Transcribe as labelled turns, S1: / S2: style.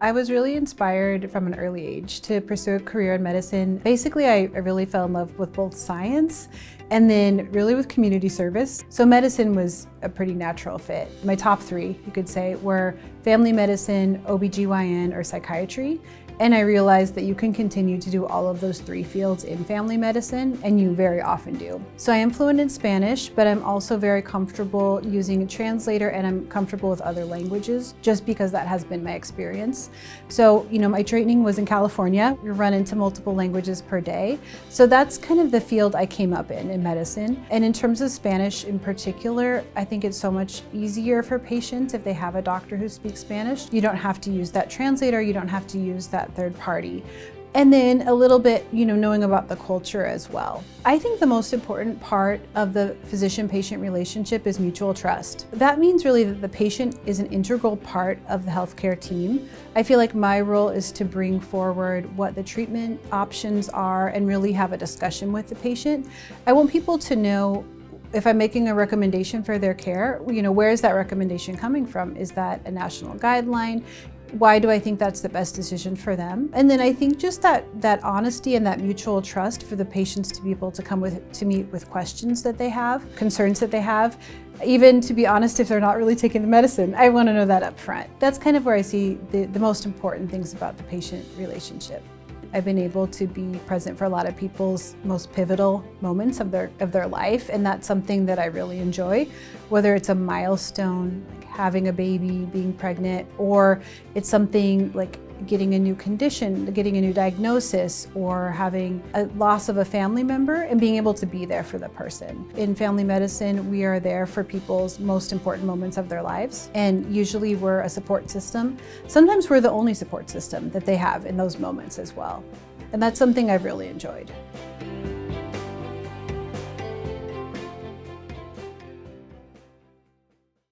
S1: I was really inspired from an early age to pursue a career in medicine. Basically, I really fell in love with both science and then really with community service. So medicine was a pretty natural fit. My top three, you could say, were family medicine, OBGYN, or psychiatry. And I realized that you can continue to do all of those three fields in family medicine, and you very often do. So I am fluent in Spanish, but I'm also very comfortable using a translator, and I'm comfortable with other languages just because that has been my experience. So, my training was in California. We run into multiple languages per day. So that's kind of the field I came up in medicine. And in terms of Spanish in particular, I think it's so much easier for patients if they have a doctor who speaks Spanish. You don't have to use that translator, you don't have to use that third party. And then a little bit, knowing about the culture as well. I think the most important part of the physician-patient relationship is mutual trust. That means really that the patient is an integral part of the healthcare team. I feel like my role is to bring forward what the treatment options are and really have a discussion with the patient. I want people to know if I'm making a recommendation for their care, where is that recommendation coming from? Is that a national guideline? Why do I think that's the best decision for them? And then I think just that honesty and that mutual trust for the patients to be able to come to meet with questions that they have, concerns that they have, even to be honest, if they're not really taking the medicine, I want to know that up front. That's kind of where I see the most important things about the patient relationship. I've been able to be present for a lot of people's most pivotal moments of their life, and that's something that I really enjoy, whether it's a milestone, like having a baby, being pregnant, or it's something like getting a new condition, getting a new diagnosis, or having a loss of a family member and being able to be there for the person. In family medicine, we are there for people's most important moments of their lives, and usually we're a support system. Sometimes we're the only support system that they have in those moments as well. And that's something I've really enjoyed.